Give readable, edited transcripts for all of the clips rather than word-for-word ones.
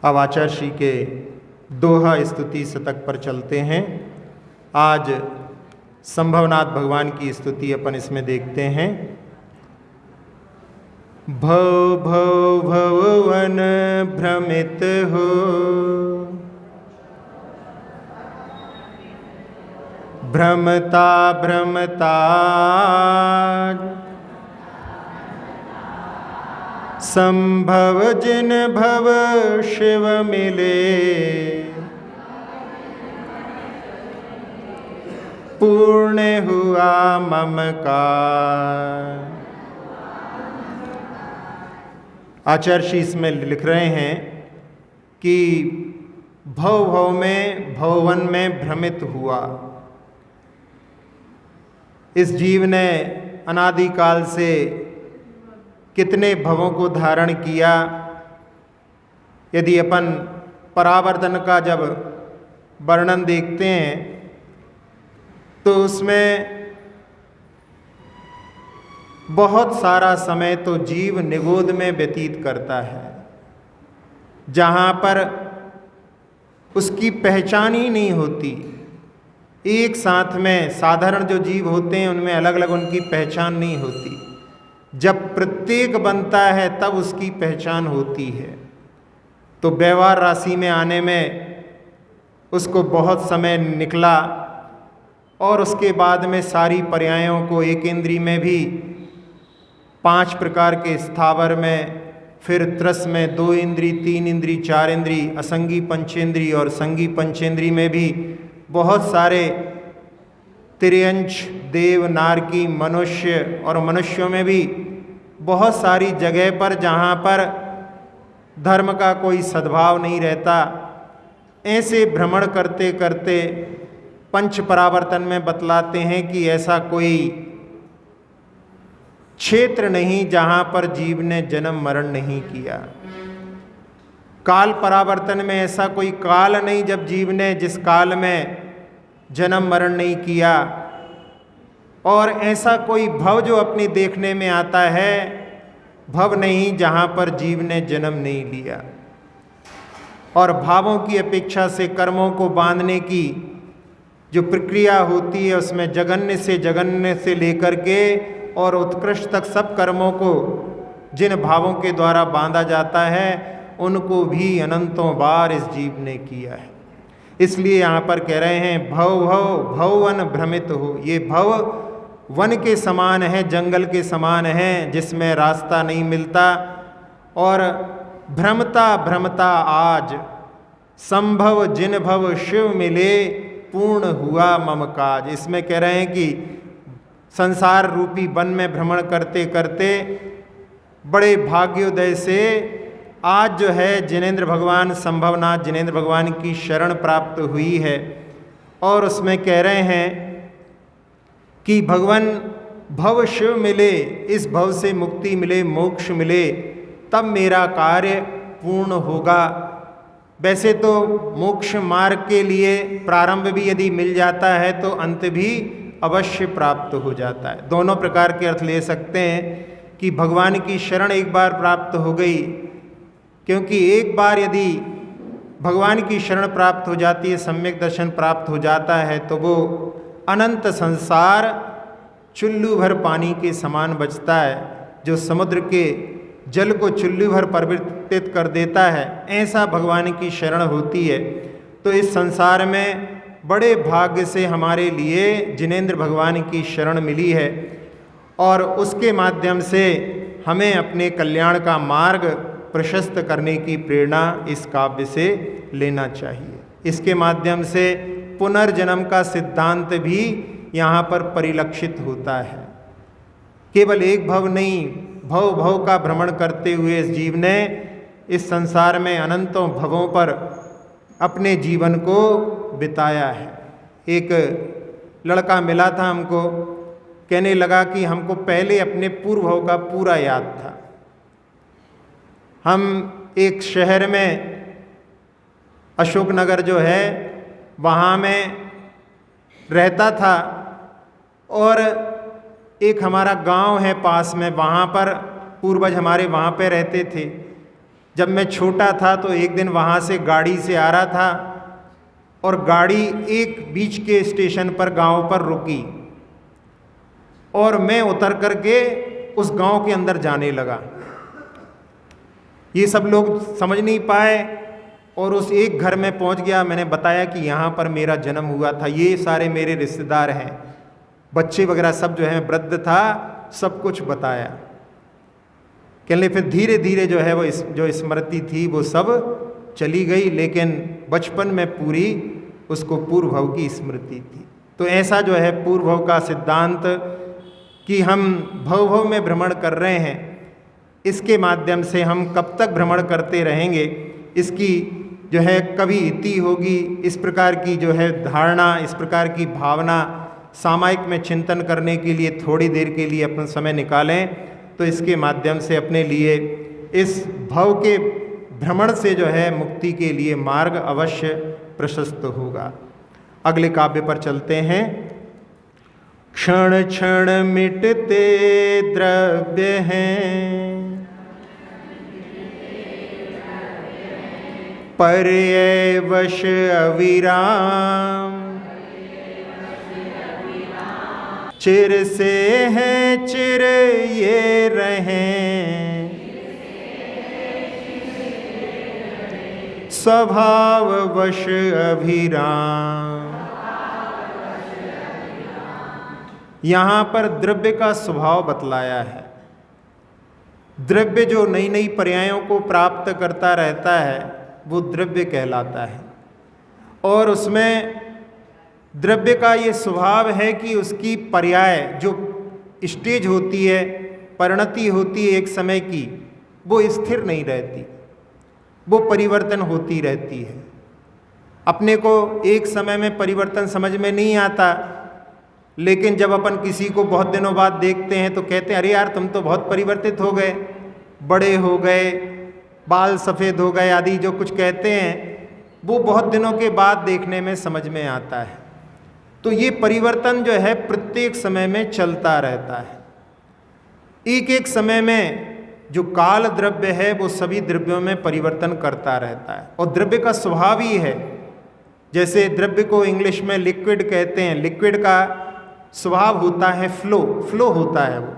अब आचार्य श्री के दोहा स्तुति शतक पर चलते हैं। आज संभवनाथ भगवान की स्तुति अपन इसमें देखते हैं। भव भव भवन भ्रमित हो, भ्रमता भ्रमता संभव जिन भव शिव मिले, पूर्ण हुआ ममकार। आचार्य श्री इसमें लिख रहे हैं कि भव भव में भवन में भ्रमित हुआ। इस जीव ने अनादिकाल से कितने भवों को धारण किया। यदि अपन परावर्तन का जब वर्णन देखते हैं तो उसमें बहुत सारा समय तो जीव निगोद में व्यतीत करता है, जहाँ पर उसकी पहचान ही नहीं होती। एक साथ में साधारण जो जीव होते हैं उनमें अलग अलग उनकी पहचान नहीं होती। जब प्रत्येक बनता है तब उसकी पहचान होती है। तो व्यवहार राशि में आने में उसको बहुत समय निकला और उसके बाद में सारी पर्यायों को एक इंद्री में भी 5 प्रकार के स्थावर में, फिर त्रस में 2 इंद्री, 3 इंद्री, 4 इंद्री, असंगी पंचेंद्री और संगी पंचेंद्री में भी बहुत सारे त्रियंश, देव, नारकी, मनुष्य और मनुष्यों में भी बहुत सारी जगह पर जहाँ पर धर्म का कोई सद्भाव नहीं रहता, ऐसे भ्रमण करते करते पंच परावर्तन में बतलाते हैं कि ऐसा कोई क्षेत्र नहीं जहाँ पर जीव ने जन्म मरण नहीं किया। काल परावर्तन में ऐसा कोई काल नहीं जब जीव ने जिस काल में जन्म मरण नहीं किया। और ऐसा कोई भव जो अपने देखने में आता है, भव नहीं जहाँ पर जीव ने जन्म नहीं लिया। और भावों की अपेक्षा से कर्मों को बांधने की जो प्रक्रिया होती है उसमें जगन्य से लेकर के और उत्कृष्ट तक सब कर्मों को जिन भावों के द्वारा बांधा जाता है उनको भी अनंतों बार इस जीव ने किया है। इसलिए यहाँ पर कह रहे हैं भव भव भवन भ्रमित हो। ये भव वन के समान है, जंगल के समान है जिसमें रास्ता नहीं मिलता। और भ्रमता भ्रमता आज संभव जिन भव शिव मिले, पूर्ण हुआ मम काज। इसमें कह रहे हैं कि संसार रूपी वन में भ्रमण करते करते बड़े भाग्योदय से आज जो है जिनेंद्र भगवान, संभवनाथ जिनेंद्र भगवान की शरण प्राप्त हुई है। और उसमें कह रहे हैं कि भगवान भव शिव मिले, इस भव से मुक्ति मिले, मोक्ष मिले, तब मेरा कार्य पूर्ण होगा। वैसे तो मोक्ष मार्ग के लिए प्रारंभ भी यदि मिल जाता है तो अंत भी अवश्य प्राप्त हो जाता है। दोनों प्रकार के अर्थ ले सकते हैं कि भगवान की शरण एक बार प्राप्त हो गई, क्योंकि एक बार यदि भगवान की शरण प्राप्त हो जाती है, सम्यक दर्शन प्राप्त हो जाता है, तो वो अनंत संसार चुल्लू भर पानी के समान बचता है, जो समुद्र के जल को चुल्लू भर परिवर्तित कर देता है। ऐसा भगवान की शरण होती है। तो इस संसार में बड़े भाग्य से हमारे लिए जिनेंद्र भगवान की शरण मिली है और उसके माध्यम से हमें अपने कल्याण का मार्ग प्रशस्त करने की प्रेरणा इस काव्य से लेना चाहिए। इसके माध्यम से पुनर्जन्म का सिद्धांत भी यहाँ पर परिलक्षित होता है। केवल एक भव नहीं, भव भव का भ्रमण करते हुए इस जीव ने इस संसार में अनंतों भवों पर अपने जीवन को बिताया है। एक लड़का मिला था हमको, कहने लगा कि हमको पहले अपने पूर्व भव का पूरा याद था। हम एक शहर में, अशोकनगर जो है, वहाँ में रहता था और एक हमारा गांव है पास में, वहाँ पर पूर्वज हमारे वहाँ पे रहते थे। जब मैं छोटा था तो एक दिन वहाँ से गाड़ी से आ रहा था और गाड़ी एक बीच के स्टेशन पर गांव पर रुकी और मैं उतर करके उस गांव के अंदर जाने लगा। ये सब लोग समझ नहीं पाए और उस एक घर में पहुंच गया। मैंने बताया कि यहाँ पर मेरा जन्म हुआ था, ये सारे मेरे रिश्तेदार हैं, बच्चे वगैरह सब जो है, वृद्ध था, सब कुछ बताया। कहने फिर धीरे धीरे जो है वो जो स्मृति थी वो सब चली गई, लेकिन बचपन में पूरी उसको पूर्व भव की स्मृति थी। तो ऐसा जो है पूर्व भव का सिद्धांत कि हम भव भव में भ्रमण कर रहे हैं, इसके माध्यम से हम कब तक भ्रमण करते रहेंगे, इसकी जो है कभी इति होगी। इस प्रकार की जो है धारणा, इस प्रकार की भावना सामायिक में चिंतन करने के लिए थोड़ी देर के लिए अपना समय निकालें, तो इसके माध्यम से अपने लिए इस भव के भ्रमण से जो है मुक्ति के लिए मार्ग अवश्य प्रशस्त होगा। अगले काव्य पर चलते हैं। क्षण क्षण मिटते द्रव्य हैं, पर्यवश अविराम, चिर से हैं चिर ये रहें, स्वभाववश अभिराम। यहाँ पर द्रव्य का स्वभाव बतलाया है। द्रव्य जो नई नई पर्यायों को प्राप्त करता रहता है वो द्रव्य कहलाता है, और उसमें द्रव्य का ये स्वभाव है कि उसकी पर्याय जो स्टेज होती है, परिणति होती है एक समय की, वो स्थिर नहीं रहती, वो परिवर्तन होती रहती है। अपने को एक समय में परिवर्तन समझ में नहीं आता, लेकिन जब अपन किसी को बहुत दिनों बाद देखते हैं तो कहते हैं अरे यार तुम तो बहुत परिवर्तित हो गए, बड़े हो गए, बाल सफ़ेद हो गए आदि जो कुछ कहते हैं वो बहुत दिनों के बाद देखने में समझ में आता है। तो ये परिवर्तन जो है प्रत्येक समय में चलता रहता है। एक एक समय में जो काल द्रव्य है वो सभी द्रव्यों में परिवर्तन करता रहता है, और द्रव्य का स्वभाव ही है। जैसे द्रव्य को इंग्लिश में लिक्विड कहते हैं, लिक्विड का स्वभाव होता है फ्लो होता है वो।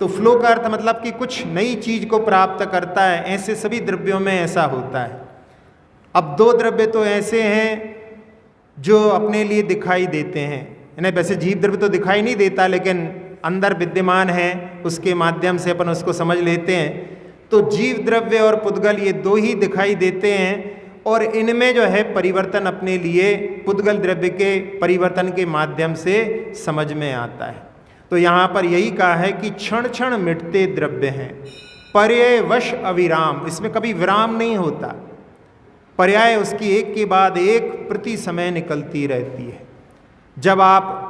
तो फ्लो का अर्थ मतलब कि कुछ नई चीज को प्राप्त करता है, ऐसे सभी द्रव्यों में ऐसा होता है। अब दो द्रव्य तो ऐसे हैं जो अपने लिए दिखाई देते हैं, यानी वैसे जीव द्रव्य तो दिखाई नहीं देता, लेकिन अंदर विद्यमान है, उसके माध्यम से अपन उसको समझ लेते हैं। तो जीव द्रव्य और पुद्गल ये दो ही दिखाई देते हैं, और इनमें जो है परिवर्तन अपने लिए पुद्गल द्रव्य के परिवर्तन के माध्यम से समझ में आता है। तो यहाँ पर यही कहा है कि क्षण क्षण मिटते द्रव्य हैं, पर्यवश अविराम, इसमें कभी विराम नहीं होता, पर्याय उसकी एक के बाद एक प्रति समय निकलती रहती है। जब आप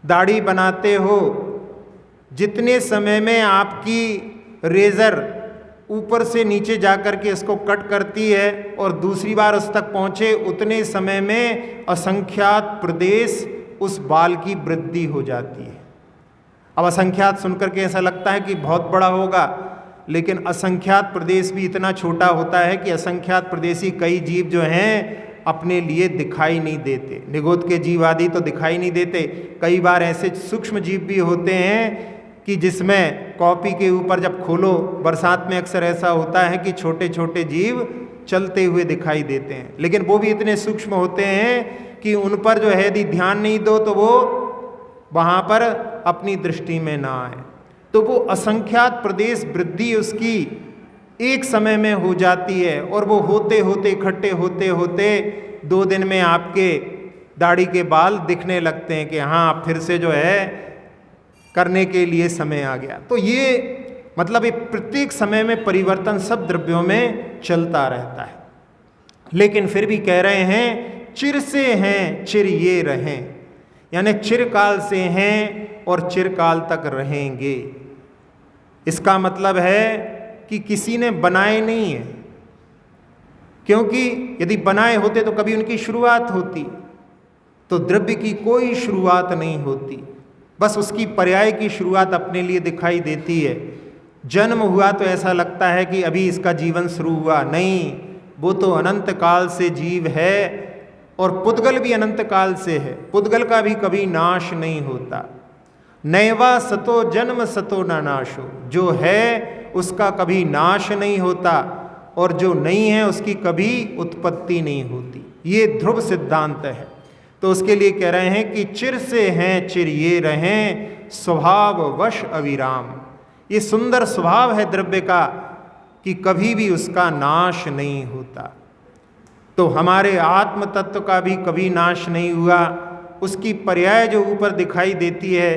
दाढ़ी बनाते हो, जितने समय में आपकी रेजर ऊपर से नीचे जाकर के इसको कट करती है और दूसरी बार उस तक पहुँचे, उतने समय में असंख्यात प्रदेश उस बाल की वृद्धि हो जाती है। अब असंख्यात सुनकर के ऐसा लगता है कि बहुत बड़ा होगा, लेकिन असंख्यात प्रदेश भी इतना छोटा होता है कि असंख्यात प्रदेशी कई जीव जो हैं अपने लिए दिखाई नहीं देते। निगोद के जीव आदि तो दिखाई नहीं देते। कई बार ऐसे सूक्ष्म जीव भी होते हैं कि जिसमें कॉपी के ऊपर जब खोलो, बरसात में अक्सर ऐसा होता है कि छोटे छोटे जीव चलते हुए दिखाई देते हैं, लेकिन वो भी इतने सूक्ष्म होते हैं कि उन पर जो है यदि ध्यान नहीं दो तो वो वहाँ पर अपनी दृष्टि में ना आए। तो वो असंख्यात प्रदेश वृद्धि उसकी एक समय में हो जाती है, और वो होते होते इकट्ठे होते होते 2 दिन में आपके दाढ़ी के बाल दिखने लगते हैं कि हाँ अब फिर से जो है करने के लिए समय आ गया। तो ये मतलब प्रत्येक समय में परिवर्तन सब द्रव्यों में चलता रहता है, लेकिन फिर भी कह रहे हैं चिर से हैं चिर ये रहें, यानी चिरकाल से हैं और चिरकाल तक रहेंगे। इसका मतलब है कि किसी ने बनाए नहीं है, क्योंकि यदि बनाए होते तो कभी उनकी शुरुआत होती। तो द्रव्य की कोई शुरुआत नहीं होती, बस उसकी पर्याय की शुरुआत अपने लिए दिखाई देती है। जन्म हुआ तो ऐसा लगता है कि अभी इसका जीवन शुरू हुआ, नहीं, वो तो अनंत काल से जीव है और पुद्गल भी अनंत काल से है। पुद्गल का भी कभी नाश नहीं होता। नैवा सतो जन्म सतो न नाशो, जो है उसका कभी नाश नहीं होता और जो नहीं है उसकी कभी उत्पत्ति नहीं होती। ये ध्रुव सिद्धांत है। तो उसके लिए कह रहे हैं कि चिर से हैं चिर ये रहें, स्वभाव वश अविराम। ये सुंदर स्वभाव है द्रव्य का कि कभी भी उसका नाश नहीं होता। तो हमारे आत्म तत्व का भी कभी नाश नहीं हुआ। उसकी पर्याय जो ऊपर दिखाई देती है,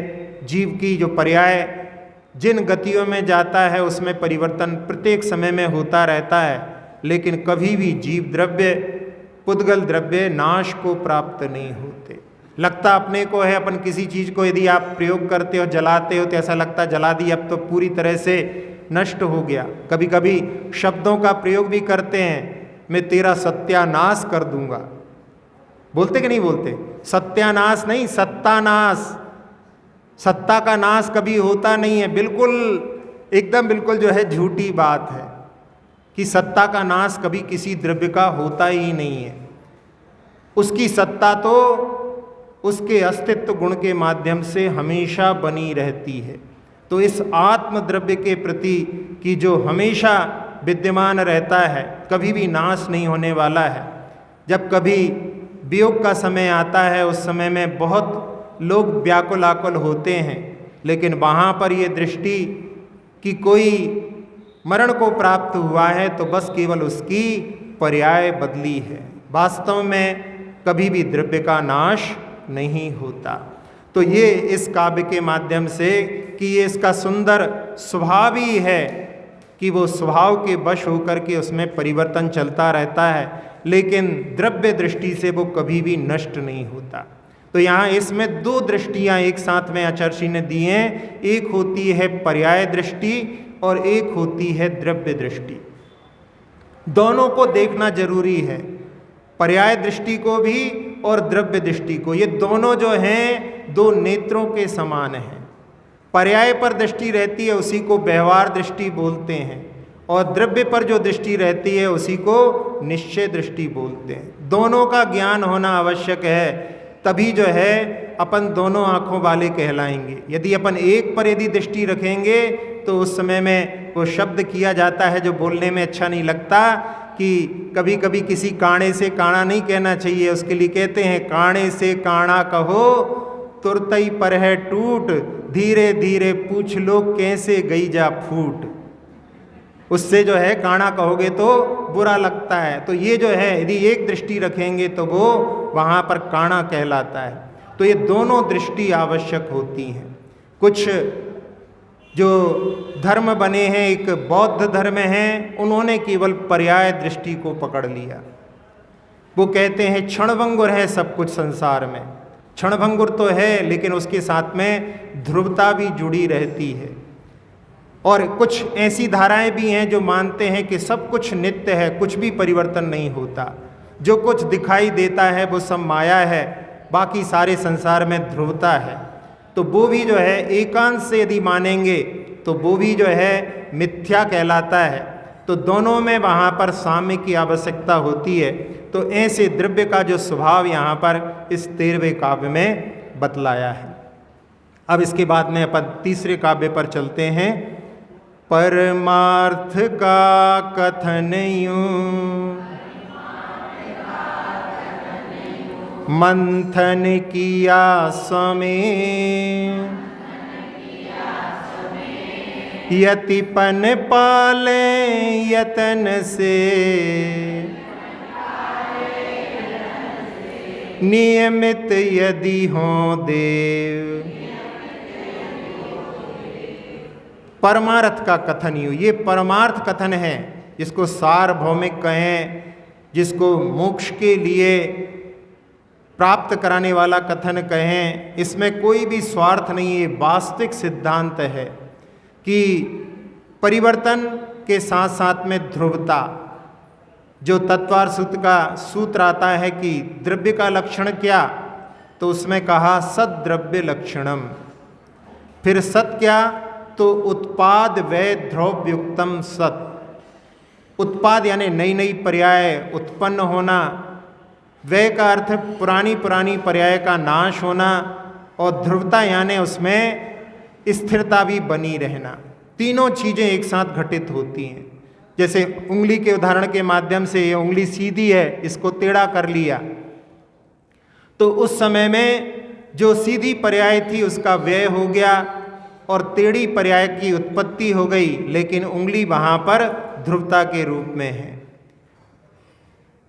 जीव की जो पर्याय जिन गतियों में जाता है उसमें परिवर्तन प्रत्येक समय में होता रहता है, लेकिन कभी भी जीव द्रव्य पुद्गल द्रव्य नाश को प्राप्त नहीं होते। लगता अपने को है, अपन किसी चीज़ को यदि आप प्रयोग करते हो, जलाते हो, तो ऐसा लगता जला दी अब तो पूरी तरह से नष्ट हो गया। कभी कभी शब्दों का प्रयोग भी करते हैं, मैं तेरा सत्यानाश कर दूंगा, बोलते कि नहीं बोलते? सत्यानाश नहीं, सत्तानाश। सत्ता का नाश कभी होता नहीं है, बिल्कुल एकदम बिल्कुल जो है झूठी बात है कि सत्ता का नाश कभी किसी द्रव्य का होता ही नहीं है। उसकी सत्ता तो उसके अस्तित्व गुण के माध्यम से हमेशा बनी रहती है। तो इस आत्म द्रव्य के प्रति कि जो हमेशा विद्यमान रहता है, कभी भी नाश नहीं होने वाला है। जब कभी वियोग का समय आता है, उस समय में बहुत लोग व्याकुल आकुल होते हैं, लेकिन वहाँ पर ये दृष्टि कि कोई मरण को प्राप्त हुआ है तो बस केवल उसकी पर्याय बदली है। वास्तव में कभी भी द्रव्य का नाश नहीं होता। तो ये इस काव्य के माध्यम से कि ये इसका सुंदर स्वभाव ही है कि वो स्वभाव के वश होकर के उसमें परिवर्तन चलता रहता है, लेकिन द्रव्य दृष्टि से वो कभी भी नष्ट नहीं होता। तो यहाँ इसमें दो दृष्टियाँ एक साथ में आचार्य ने दी हैं। एक होती है पर्याय दृष्टि और एक होती है द्रव्य दृष्टि। दोनों को देखना जरूरी है, पर्याय दृष्टि को भी और द्रव्य दृष्टि को। ये दोनों जो हैं दो नेत्रों के समान हैं। पर्याय पर दृष्टि रहती है उसी को व्यवहार दृष्टि बोलते हैं, और द्रव्य पर जो दृष्टि रहती है उसी को निश्चय दृष्टि बोलते हैं। दोनों का ज्ञान होना आवश्यक है, तभी जो है अपन दोनों आँखों वाले कहलाएंगे। यदि अपन एक पर यदि दृष्टि रखेंगे तो उस समय में वो शब्द किया जाता है जो बोलने में अच्छा नहीं लगता कि कभी कभी किसी काणे से काणा नहीं कहना चाहिए। उसके लिए कहते हैं काणे से काणा कहो तुरतई पर है टूट, धीरे धीरे पूछ लो कैसे गई जा फूट। उससे जो है काणा कहोगे तो बुरा लगता है। तो ये जो है यदि एक दृष्टि रखेंगे तो वो वहाँ पर काणा कहलाता है। तो ये दोनों दृष्टि आवश्यक होती हैं। कुछ जो धर्म बने हैं, एक बौद्ध धर्म हैं, उन्होंने केवल पर्याय दृष्टि को पकड़ लिया। वो कहते हैं क्षणभंगुर है सब कुछ संसार में। क्षणभंगुर तो है, लेकिन उसके साथ में ध्रुवता भी जुड़ी रहती है। और कुछ ऐसी धाराएं भी हैं जो मानते हैं कि सब कुछ नित्य है, कुछ भी परिवर्तन नहीं होता, जो कुछ दिखाई देता है वो सब माया है, बाकी सारे संसार में ध्रुवता है। तो वो भी जो है एकांत से यदि मानेंगे तो वो भी जो है मिथ्या कहलाता है। तो दोनों में वहाँ पर साम्य की आवश्यकता होती है। तो ऐसे द्रव्य का जो स्वभाव यहाँ पर इस 13वें काव्य में बतलाया है। अब इसके बाद में अपन तीसरे काव्य पर चलते हैं। परमार्थ का कथन यूं मंथन किया समय, यतिपन पाले यतन से, नियमित यदि हो देव। परमार्थ का कथन यूं, ये परमार्थ कथन है जिसको सार्वभौमिक कहें, जिसको मोक्ष के लिए प्राप्त कराने वाला कथन कहें। इसमें कोई भी स्वार्थ नहीं है, वास्तविक सिद्धांत है कि परिवर्तन के साथ साथ में ध्रुवता। जो तत्वार सूत्र का सूत्र आता है कि द्रव्य का लक्षण क्या, तो उसमें कहा सद्द्रव्य लक्षणम। फिर सत क्या, तो उत्पाद वै द्रव्युक्तम सत। उत्पाद यानी नई नई पर्याय उत्पन्न होना, वै का अर्थ पुरानी पुरानी पर्याय का नाश होना, और ध्रुवता यानी उसमें स्थिरता भी बनी रहना। तीनों चीज़ें एक साथ घटित होती हैं। जैसे उंगली के उदाहरण के माध्यम से, ये उंगली सीधी है, इसको टेढ़ा कर लिया, तो उस समय में जो सीधी पर्याय थी उसका व्यय हो गया और टेढ़ी पर्याय की उत्पत्ति हो गई, लेकिन उंगली वहाँ पर ध्रुवता के रूप में है।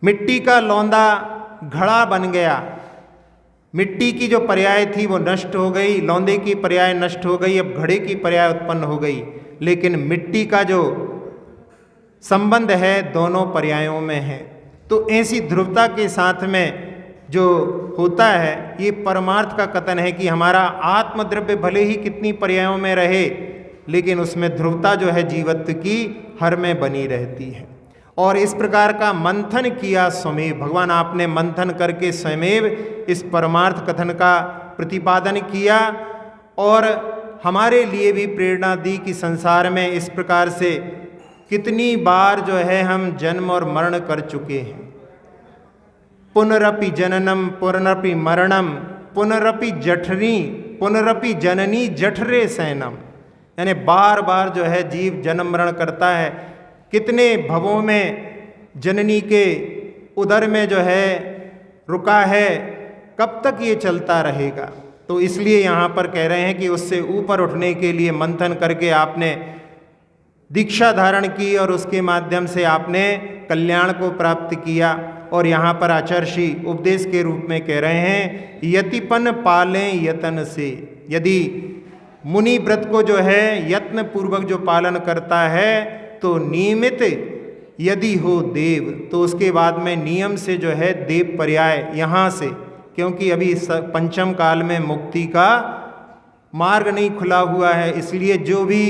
मिट्टी का लौंदा घड़ा बन गया, मिट्टी की जो पर्याय थी वो नष्ट हो गई, लौंदे की पर्याय नष्ट हो गई, अब घड़े की पर्याय उत्पन्न हो गई, लेकिन मिट्टी का जो संबंध है दोनों पर्यायों में है। तो ऐसी ध्रुवता के साथ में जो होता है, ये परमार्थ का कथन है कि हमारा आत्मद्रव्य भले ही कितनी पर्यायों में रहे, लेकिन उसमें ध्रुवता जो है जीवत्व की हर में बनी रहती है। और इस प्रकार का मंथन किया स्वमेव, भगवान आपने मंथन करके स्वमेव इस परमार्थ कथन का प्रतिपादन किया और हमारे लिए भी प्रेरणा दी कि संसार में इस प्रकार से कितनी बार जो है हम जन्म और मरण कर चुके हैं। पुनरपि जननम पुनरपि मरणम पुनरपि जठरी पुनरपि जननी जठरे सैनम, यानी बार बार जो है जीव जन्म मरण करता है। कितने भवों में जननी के उदर में जो है रुका है, कब तक ये चलता रहेगा। तो इसलिए यहाँ पर कह रहे हैं कि उससे ऊपर उठने के लिए मंथन करके आपने दीक्षा धारण की और उसके माध्यम से आपने कल्याण को प्राप्त किया। और यहाँ पर आचार्य उपदेश के रूप में कह रहे हैं, यतिपन पालें यतन से। यदि मुनि व्रत को जो है यत्न पूर्वक जो पालन करता है तो नियमित यदि हो देव, तो उसके बाद में नियम से जो है देव पर्याय यहाँ से, क्योंकि अभी पंचम काल में मुक्ति का मार्ग नहीं खुला हुआ है, इसलिए जो भी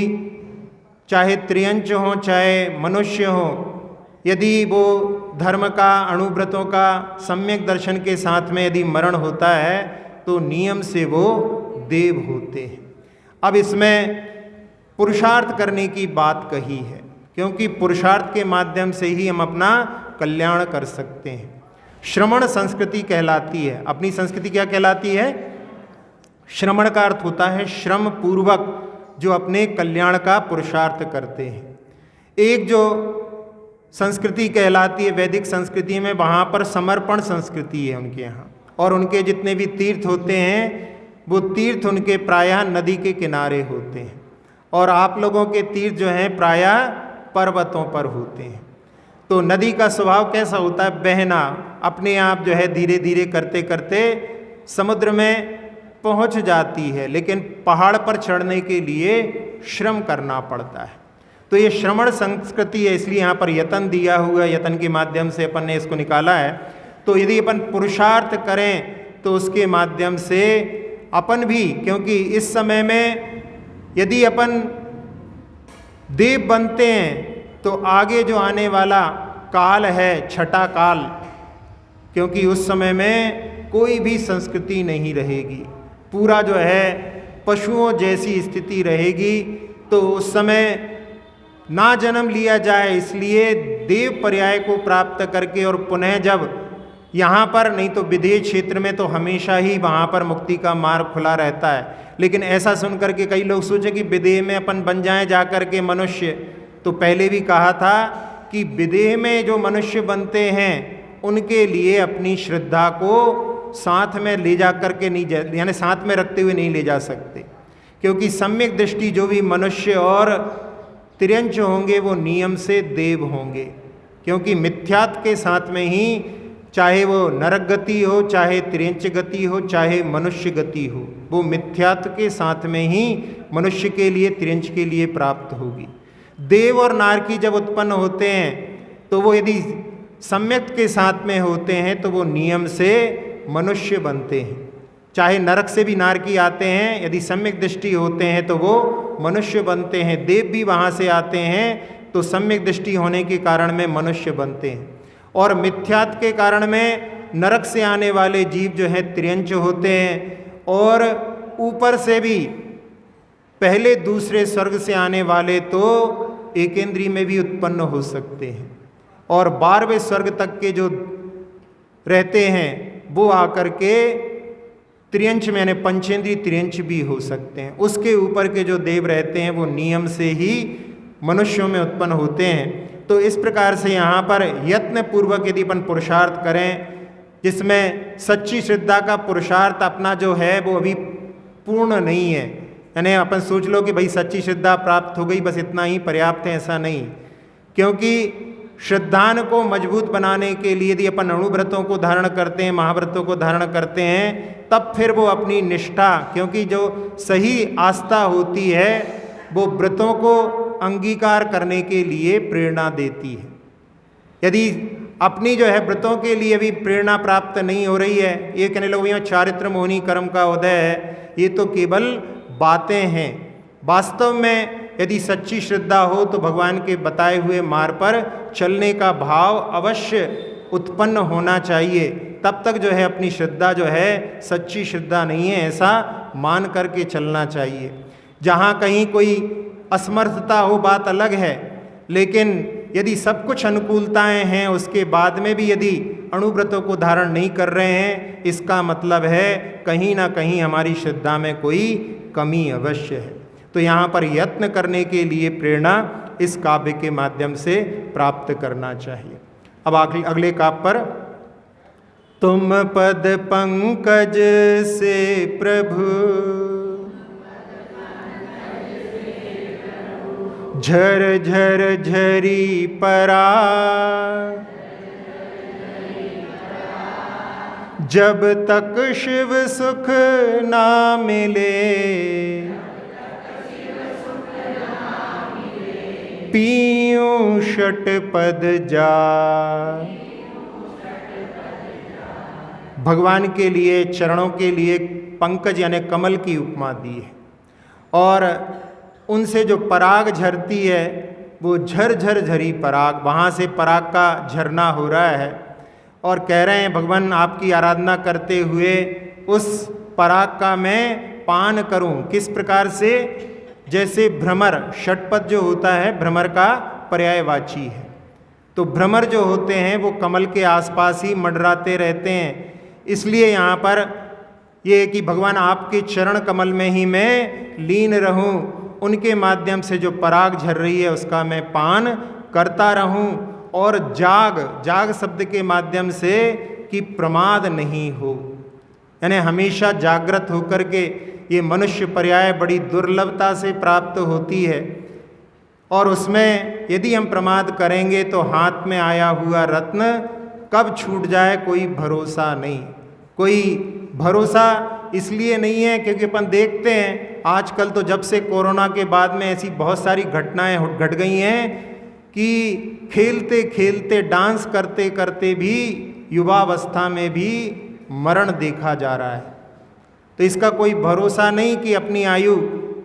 चाहे त्रियंच हो चाहे मनुष्य हो, यदि वो धर्म का अणुव्रतों का सम्यक दर्शन के साथ में यदि मरण होता है तो नियम से वो देव होते हैं। अब इसमें पुरुषार्थ करने की बात कही है, क्योंकि पुरुषार्थ के माध्यम से ही हम अपना कल्याण कर सकते हैं। श्रमण संस्कृति कहलाती है। अपनी संस्कृति क्या कहलाती है? श्रमण का अर्थ होता है श्रम पूर्वक जो अपने कल्याण का पुरुषार्थ करते हैं। एक जो संस्कृति कहलाती है वैदिक संस्कृति में, वहाँ पर समर्पण संस्कृति है उनके यहाँ, और उनके जितने भी तीर्थ होते हैं वो तीर्थ उनके प्रायः नदी के किनारे होते हैं, और आप लोगों के तीर्थ जो हैं प्रायः पर्वतों पर होते हैं। तो नदी का स्वभाव कैसा होता है? बहना, अपने आप जो है धीरे धीरे करते करते समुद्र में पहुंच जाती है, लेकिन पहाड़ पर चढ़ने के लिए श्रम करना पड़ता है। तो ये श्रमण संस्कृति है, इसलिए यहाँ पर यतन दिया हुआ, यतन के माध्यम से अपन ने इसको निकाला है। तो यदि अपन पुरुषार्थ करें तो उसके माध्यम से अपन भी, क्योंकि इस समय में यदि अपन देव बनते हैं तो आगे जो आने वाला काल है छठा काल, क्योंकि उस समय में कोई भी संस्कृति नहीं रहेगी, पूरा जो है पशुओं जैसी स्थिति रहेगी। तो उस समय ना जन्म लिया जाए, इसलिए देव पर्याय को प्राप्त करके और पुनः जब यहाँ पर, नहीं तो विदेह क्षेत्र में तो हमेशा ही वहाँ पर मुक्ति का मार्ग खुला रहता है। लेकिन ऐसा सुन करके कई लोग सोचे कि विदेह में अपन बन जाएं जा कर के मनुष्य। तो पहले भी कहा था कि विदेह में जो मनुष्य बनते हैं उनके लिए अपनी श्रद्धा को साथ में ले जा करके नहीं, यानी साथ में रखते हुए नहीं ले जा सकते, क्योंकि सम्यक दृष्टि जो भी मनुष्य और तिर्यंच होंगे वो नियम से देव होंगे, क्योंकि मिथ्यात्व के साथ में ही चाहे वो नरक गति हो, चाहे तिर्यंच गति हो, चाहे मनुष्य गति हो, वो मिथ्यात्व के साथ में ही मनुष्य के लिए तिर्यंच के लिए प्राप्त होगी। देव और नारकी जब उत्पन्न होते हैं तो वो यदि सम्यक के साथ में होते हैं तो वो नियम से मनुष्य बनते हैं। चाहे नरक से भी नारकी आते हैं, यदि सम्यक दृष्टि होते हैं तो वो मनुष्य बनते हैं। देव भी वहाँ से आते हैं तो सम्यक दृष्टि होने के कारण में मनुष्य बनते हैं, और मिथ्यात्व के कारण में नरक से आने वाले जीव जो हैं तिर्यंच होते हैं, और ऊपर से भी पहले दूसरे स्वर्ग से आने वाले तो एकेंद्री में भी उत्पन्न हो सकते हैं, और 12वें स्वर्ग तक के जो रहते हैं वो आकर के त्रियंच में यानी पंचेंद्रीय त्रियंच भी हो सकते हैं। उसके ऊपर के जो देव रहते हैं वो नियम से ही मनुष्यों में उत्पन्न होते हैं। तो इस प्रकार से यहाँ पर यत्न पूर्वक यदि अपन पुरुषार्थ करें, जिसमें सच्ची श्रद्धा का पुरुषार्थ अपना जो है वो अभी पूर्ण नहीं है, यानी अपन सोच लो कि भाई सच्ची श्रद्धा प्राप्त हो गई बस इतना ही पर्याप्त है, ऐसा नहीं। क्योंकि श्रद्धान को मजबूत बनाने के लिए यदि अपन अणुव्रतों को धारण करते हैं, महाव्रतों को धारण करते हैं, तब फिर वो अपनी निष्ठा, क्योंकि जो सही आस्था होती है वो व्रतों को अंगीकार करने के लिए प्रेरणा देती है। यदि अपनी जो है व्रतों के लिए भी प्रेरणा प्राप्त नहीं हो रही है, ये कहने लोग यहाँ चारित्र मोहिनी कर्म का उदय है, ये तो केवल बातें हैं। वास्तव में यदि सच्ची श्रद्धा हो तो भगवान के बताए हुए मार्ग पर चलने का भाव अवश्य उत्पन्न होना चाहिए। तब तक जो है अपनी श्रद्धा जो है सच्ची श्रद्धा नहीं है, ऐसा मान करके चलना चाहिए। जहाँ कहीं कोई असमर्थता हो बात अलग है, लेकिन यदि सब कुछ अनुकूलताएं हैं उसके बाद में भी यदि अणुव्रतों को धारण नहीं कर रहे हैं, इसका मतलब है कहीं ना कहीं हमारी श्रद्धा में कोई कमी अवश्य है। तो यहाँ पर यत्न करने के लिए प्रेरणा इस काव्य के माध्यम से प्राप्त करना चाहिए। अब अगले काव्य पर, तुम पद पंकज से प्रभु झर झर झरी परा, जब तक शिव सुख ना मिले पीयूं षटपद जा। भगवान के लिए चरणों के लिए पंकज यानी कमल की उपमा दी है, और उनसे जो पराग झरती है वो झर झर झरी पराग, वहाँ से पराग का झरना हो रहा है। और कह रहे हैं भगवान आपकी आराधना करते हुए उस पराग का मैं पान करूं। किस प्रकार से? जैसे भ्रमर, षटपद जो होता है भ्रमर का पर्यायवाची है, तो भ्रमर जो होते हैं वो कमल के आसपास ही मंडराते रहते हैं। इसलिए यहाँ पर ये कि भगवान आपके चरण कमल में ही मैं लीन रहूं, उनके माध्यम से जो पराग झर रही है उसका मैं पान करता रहूं, और जाग शब्द के माध्यम से कि प्रमाद नहीं हो, यानी हमेशा जागृत होकर के। ये मनुष्य पर्याय बड़ी दुर्लभता से प्राप्त होती है, और उसमें यदि हम प्रमाद करेंगे तो हाथ में आया हुआ रत्न कब छूट जाए कोई भरोसा नहीं। कोई भरोसा इसलिए नहीं है क्योंकि अपन देखते हैं आजकल तो जब से कोरोना के बाद में ऐसी बहुत सारी घटनाएं घट गई हैं कि खेलते खेलते डांस करते करते भी युवावस्था में भी मरण देखा जा रहा है। तो इसका कोई भरोसा नहीं कि अपनी आयु,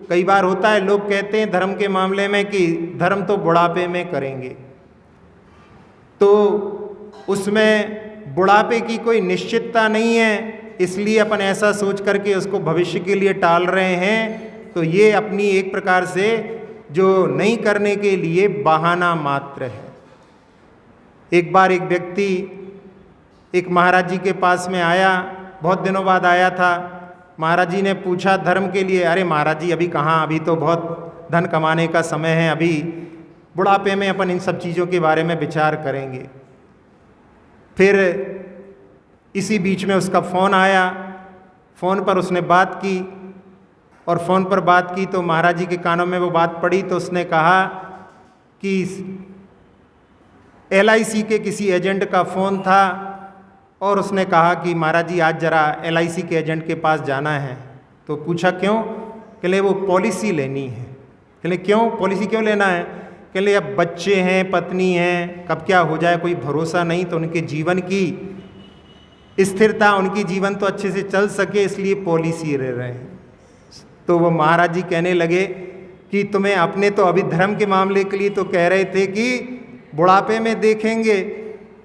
कई बार होता है लोग कहते हैं धर्म के मामले में कि धर्म तो बुढ़ापे में करेंगे, तो उसमें बुढ़ापे की कोई निश्चितता नहीं है, इसलिए अपन ऐसा सोच करके उसको भविष्य के लिए टाल रहे हैं। तो ये अपनी एक प्रकार से जो नहीं करने के लिए बहाना मात्र है। एक बार एक व्यक्ति एक महाराज जी के पास में आया, बहुत दिनों बाद आया था। महाराज जी ने पूछा धर्म के लिए, अरे महाराज जी अभी कहाँ, अभी तो बहुत धन कमाने का समय है, अभी बुढ़ापे में अपन इन सब चीज़ों के बारे में विचार करेंगे। फिर इसी बीच में उसका फ़ोन आया, फ़ोन पर उसने बात की, और फ़ोन पर बात की तो महाराज जी के कानों में वो बात पड़ी, तो उसने कहा कि LIC के किसी एजेंट का फ़ोन था, और उसने कहा कि महाराज जी आज ज़रा LIC के एजेंट के पास जाना है। तो पूछा क्यों? कहले वो पॉलिसी लेनी है। कहले क्यों, पॉलिसी क्यों लेना है? कहले अब बच्चे हैं, पत्नी हैं, कब क्या हो जाए कोई भरोसा नहीं, तो उनके जीवन की स्थिरता, उनकी जीवन तो अच्छे से चल सके इसलिए पॉलिसी ले रहे हैं। तो वो महाराज जी कहने लगे कि तुम्हें अपने तो अभी धर्म के मामले के लिए तो कह रहे थे कि बुढ़ापे में देखेंगे,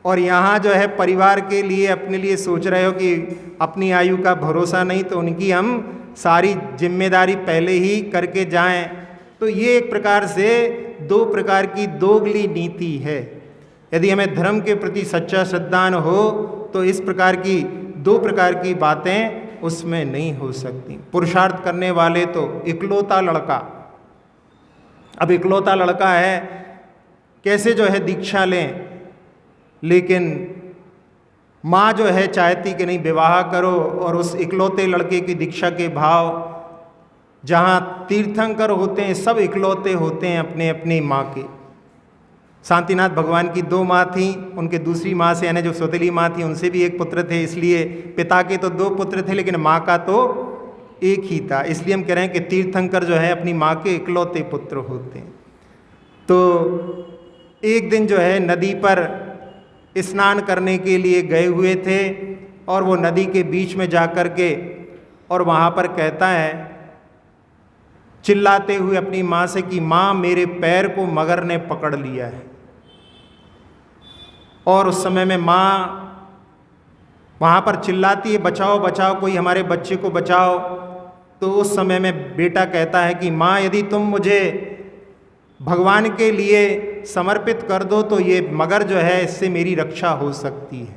और यहाँ जो है परिवार के लिए अपने लिए सोच रहे हो कि अपनी आयु का भरोसा नहीं, तो उनकी हम सारी जिम्मेदारी पहले ही करके जाएं। तो ये एक प्रकार से दो प्रकार की दोगली नीति है। यदि हमें धर्म के प्रति सच्चा श्रद्धान हो तो इस प्रकार की दो प्रकार की बातें उसमें नहीं हो सकती। पुरुषार्थ करने वाले तो इकलौता लड़का, अब इकलौता लड़का है, कैसे जो है दीक्षा लें, लेकिन माँ जो है चाहती कि नहीं विवाह करो, और उस इकलौते लड़के की दीक्षा के भाव, जहाँ तीर्थंकर होते हैं सब इकलौते होते हैं अपने अपनी माँ के। शांतिनाथ भगवान की दो माँ थी, उनके दूसरी माँ से यानी जो सौतेली माँ थी उनसे भी एक पुत्र थे, इसलिए पिता के तो दो पुत्र थे लेकिन माँ का तो एक ही था। इसलिए हम कह रहे हैं कि तीर्थंकर जो है अपनी माँ के इकलौते पुत्र होते हैं। तो एक दिन जो है नदी पर स्नान करने के लिए गए हुए थे, और वो नदी के बीच में जा कर के और वहाँ पर कहता है चिल्लाते हुए अपनी माँ से कि माँ मेरे पैर को मगर ने पकड़ लिया है। और उस समय में माँ वहाँ पर चिल्लाती है बचाओ बचाओ, कोई हमारे बच्चे को बचाओ। तो उस समय में बेटा कहता है कि माँ यदि तुम मुझे भगवान के लिए समर्पित कर दो तो ये मगर जो है इससे मेरी रक्षा हो सकती है।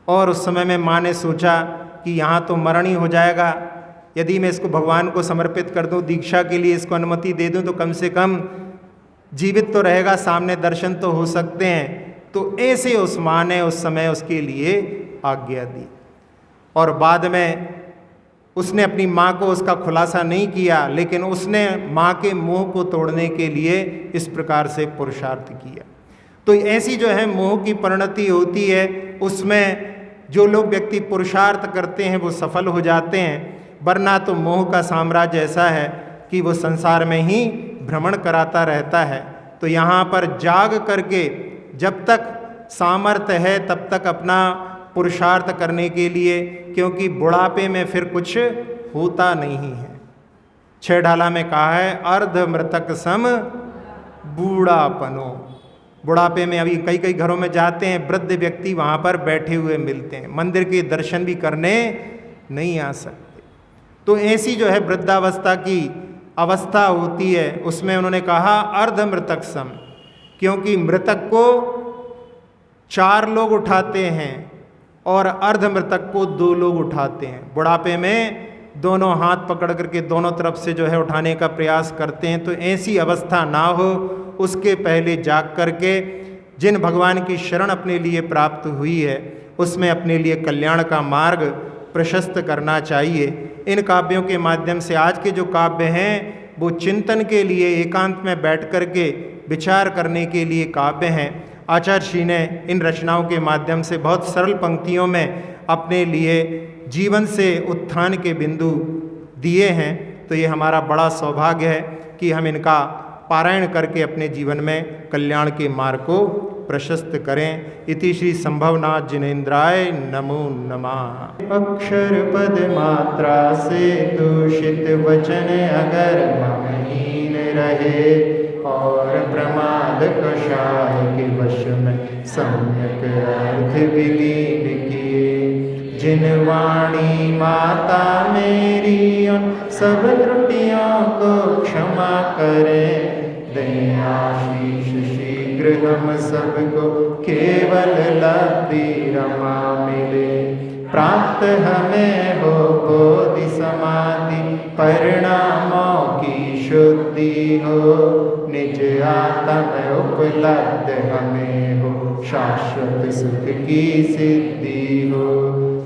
और उस समय में माँ ने सोचा कि यहाँ तो मरण ही हो जाएगा, यदि मैं इसको भगवान को समर्पित कर दूं, दीक्षा के लिए इसको अनुमति दे दूं, तो कम से कम जीवित तो रहेगा, सामने दर्शन तो हो सकते हैं। तो ऐसे उस माँ ने उस समय उसके लिए आज्ञा दी, और बाद में उसने अपनी माँ को उसका खुलासा नहीं किया, लेकिन उसने माँ के मोह को तोड़ने के लिए इस प्रकार से पुरुषार्थ किया। तो ऐसी जो है मोह की परिणति होती है, उसमें जो लोग व्यक्ति पुरुषार्थ करते हैं वो सफल हो जाते हैं, वरना तो मोह का साम्राज्य ऐसा है कि वो संसार में ही भ्रमण कराता रहता है। तो यहाँ पर जाग करके जब तक सामर्थ्य है तब तक अपना पुरुषार्थ करने के लिए, क्योंकि बुढ़ापे में फिर कुछ होता नहीं है। छह ढाला में कहा है अर्ध मृतक सम बूढ़ापनो। बुढ़ापे में अभी कई कई घरों में जाते हैं, वृद्ध व्यक्ति वहाँ पर बैठे हुए मिलते हैं, मंदिर के दर्शन भी करने नहीं आ सकते। तो ऐसी जो है वृद्धावस्था की अवस्था होती है, उसमें उन्होंने कहा अर्ध मृतक सम, क्योंकि मृतक को 4 लोग उठाते हैं और अर्ध मृतक को 2 लोग उठाते हैं। बुढ़ापे में दोनों हाथ पकड़ करके दोनों तरफ से जो है उठाने का प्रयास करते हैं। तो ऐसी अवस्था ना हो, उसके पहले जाग करके जिन भगवान की शरण अपने लिए प्राप्त हुई है उसमें अपने लिए कल्याण का मार्ग प्रशस्त करना चाहिए। इन काव्यों के माध्यम से आज के जो काव्य हैं वो चिंतन के लिए, एकांत में बैठ कर के विचार करने के लिए काव्य हैं। आचार्य श्री ने इन रचनाओं के माध्यम से बहुत सरल पंक्तियों में अपने लिए जीवन से उत्थान के बिंदु दिए हैं। तो ये हमारा बड़ा सौभाग्य है कि हम इनका पारायण करके अपने जीवन में कल्याण के मार्ग को प्रशस्त करें। इति श्री संभवनाथ जिनेन्द्राय नमो नमः। अक्षर पद मात्रा से दूषित वचन अगर ममहीन रहे और प्रमाद कषाय के वश में सम्यक अर्थ विलीन किए, जिन वाणी माता मेरी उन सब त्रुटियों को क्षमा करें, दें आशीष शीघ्र हम सबको केवल लब्धि रमा मिले। प्राप्त हमें हो बोधि समाधि परिणामों की शुद्धि हो, निज आत्म उपलब्ध हमें हो शाश्वत सुख की सिद्धि हो।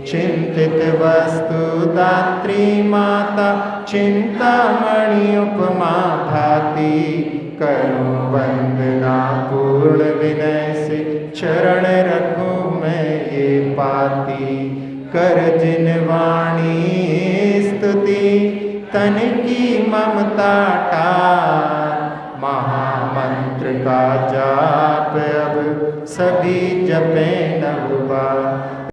चिंतित वस्तु दात्री माता चिंतामणि उपमा भाती, करूं वंदना पूर्ण विनय से चरण रखूं मैं ये पाती। कर जिन वाणी स्तुति तन की ममता टार, महामंत्र का जाप अब सभी जपे नव बार।